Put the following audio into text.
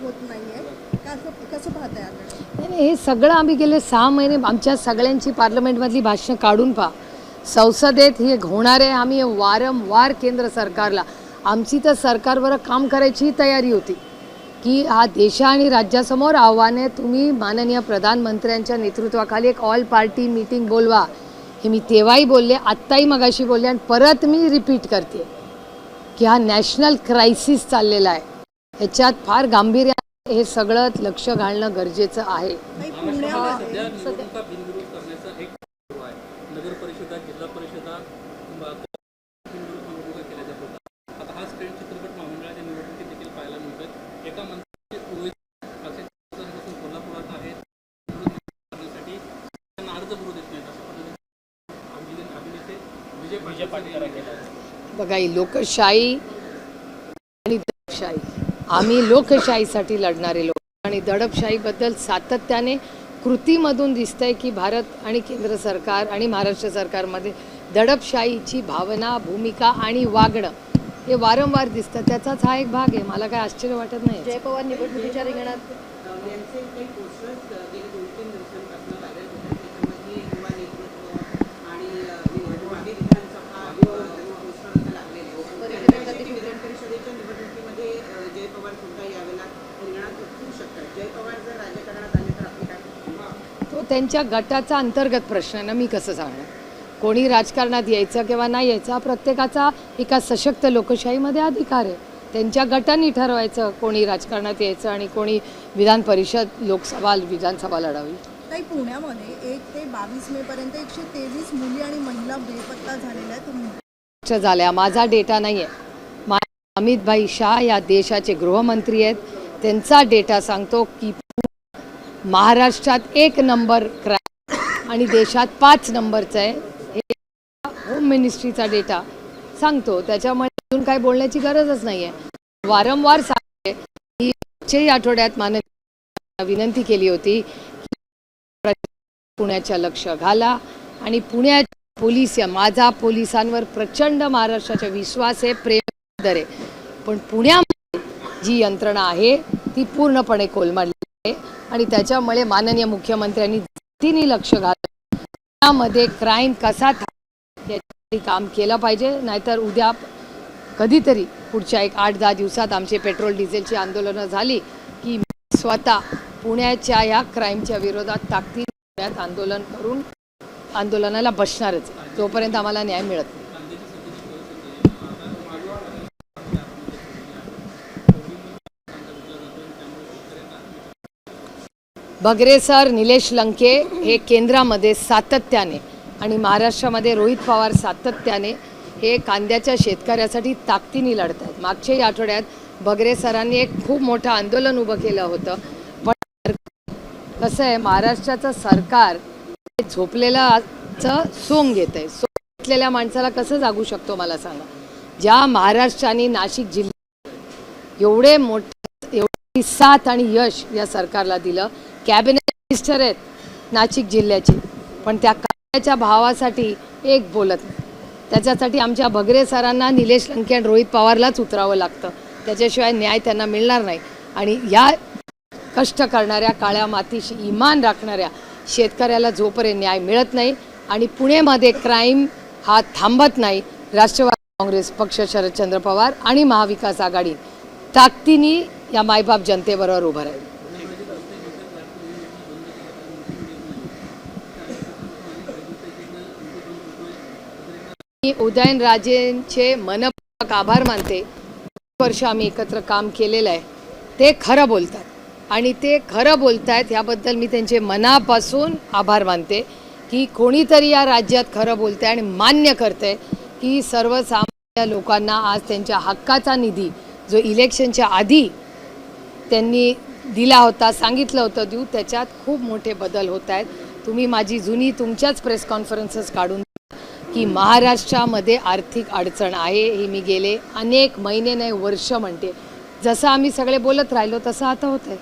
होत नाहीये. कसं पाहताय आपण? नाही, हे सगळं आम्ही गेले 6 महिने आमच्या सगळ्यांची पार्लमेंटमधली भाषणं काढून पहा. संसदेत हे होणारे आम्ही वारंवार केंद्र सरकारला आमची तर सरकारवर काम करायची तयारी होती की हा देशा आणि राज्यासमोर आव्हाने तुम्ही माननीय प्रधानमंत्र्यांच्या नेतृत्वाखाली एक ऑल पार्टी मीटिंग बोलवा. हे मी तेव्हाही बोलले, आत्ताही मगाशी बोलले आणि परत मी रिपीट करते की हा नॅशनल क्रायसिस चाललेला आहे. ह्याच्यात फार गांभीर्याने हे सगळं लक्ष घालणं गरजेचं आहे. सध्या निवडणुका बिनविरोध करण्याचा एक आहे. नगर परिषदा, जिल्हा परिषदा बिनविरोध निवडणुका केल्या जात होत्या. आता हाच ट्रेंड चित्रपट महामंडळाच्या निवडणुकीत देखील पाहायला मिळतोय. एका मंत्र्याचे असे कोल्हापुरात आहेत करण्यासाठी त्यांना अर्ज भरू देत नाहीत असं पद्धतीने अभिनेते विजय पाटील केला. बघा, ही लोकशाही आणि दडपशाही, आम्ही लोकशाहीसाठी लढणारे लोक आणि दडपशाहीबद्दल सातत्याने कृतीमधून दिसतंय की भारत आणि केंद्र सरकार आणि महाराष्ट्र सरकारमध्ये दडपशाहीची भावना, भूमिका आणि वागणं हे वारंवार दिसतं. त्याचाच हा एक भाग आहे. मला काय आश्चर्य वाटत नाही. जय पवार निवडणुकीच्या रिंगणात तो त्यांच्या गटाचा अंतर्गत प्रश्न आहे ना, मी कसं सांगणार. कोणी राजकारणात यायचं किंवा नाही यायचं प्रत्येकाचा एका सशक्त लोकशाहीमध्ये अधिकार आहे. त्यांच्या गटांनी ठरवायचं कोणी राजकारणात यायचं आणि कोणी विधान परिषद, लोकसभा, विधानसभा लढावी. काही पुण्यामध्ये 1 ते 22 मे पर्यंत 123 मुली आणि महिला बेपत्ता झालेल्या आहेत. झाल्या, माझा डेटा नाही आहे. अमित भाई शाह या देशाचे गृहमंत्री आहेत. त्यांचा डेटा सांगतो की महाराष्ट्रात 1 नंबर क्राईम आणि देशात 5 नंबरचं आहे. हे होम मिनिस्ट्रीचा डेटा सांगतो. त्याच्यामुळे अजून काय बोलण्याची गरजच नाही आहे. वारंवार सांगते की मागच्याही आठवड्यात माननीय विनंती केली होती की पुण्याच्या लक्ष घाला आणि पुण्याच्या पोलीस, माझा पोलिसांवर प्रचंड महाराष्ट्राचा विश्वास आहे, प्रेम आहे. पण पुण्यामध्ये जी यंत्रणा आहे ती पूर्णपणे कोलमडली आहे आणि त्याच्यामुळे माननीय मुख्यमंत्र्यांनी जातीने लक्ष घालून त्यामध्ये क्राईम कसा यासाठी काम केलं पाहिजे. नाहीतर उद्या कधीतरी पुढच्या 8-10 दिवसात आमचे पेट्रोल डिझेलची आंदोलनं झाली की मी स्वतः पुण्याच्या या क्राईमच्या विरोधात ताकदीने आंदोलन करून आंदोलनाला बसणारच जोपर्यंत आम्हाला न्याय मिळत नाही. भगरे सर, निलेश लंके हे केंद्रामध्ये सातत्याने आणि महाराष्ट्रामध्ये रोहित पवार सातत्याने हे कांद्याच्या शेतकऱ्यासाठी ताकदीने लढत आहेत. मागच्याही आठवड्यात भगरे सरांनी एक खूप मोठं आंदोलन उभं केलं होतं. पण कसं आहे, महाराष्ट्राचं सरकार झोपलेलाचं सोंग घेत आहे. सोंग घेतलेल्या माणसाला कसं जागू शकतो मला सांगा. ज्या महाराष्ट्राने नाशिक जिल्ह्यात एवढी साथ आणि यश या सरकारला दिलं, कॅबिनेट मिनिस्टर आहेत नाशिक जिल्ह्याचे, पण त्या कांद्याच्या भावासाठी एक बोलत नाही. त्याच्यासाठी आमच्या भगरे सरांना, निलेश लंके आणि रोहित पवारलाच उतरावं लागतं. त्याच्याशिवाय न्याय त्यांना मिळणार नाही. आणि या कष्ट करणाऱ्या, काळ्या मातीशी इमान राखणाऱ्या शेतकऱ्याला जोपर्यंत न्याय मिळत नाही आणि पुणेमध्ये क्राईम हा थांबत नाही, राष्ट्रवादी काँग्रेस पक्ष, शरदचंद्र पवार आणि महाविकास आघाडी ताकदीने या मायबाप जनतेबरोबर उभं राहील. मी उदयनराजेंचे मनपूर्वक आभार मानते. वर्ष आम्ही एकत्र काम केलेलं आहे. ते खरं बोलतात आणि ते खरं बोलत आहेत ह्याबद्दल मी त्यांचे मनापासून आभार मानते की कोणीतरी या राज्यात खरं बोलते आणि मान्य करते की सर्वसामान्य लोकांना आज त्यांच्या हक्काचा निधी जो इलेक्शनच्या आधी त्यांनी दिला होता, सांगितलं होतं देऊ, त्याच्यात खूप मोठे बदल होत आहेत. तुम्ही माझी जुनी तुमच्याच प्रेस कॉन्फरन्सेस काढून की महाराष्ट्रामध्ये आर्थिक अडचण आहे ही मी गेले अनेक महिने नाही वर्ष म्हणते. जसं आम्ही सगळे बोलत राहिलो तसं आता होत आहे.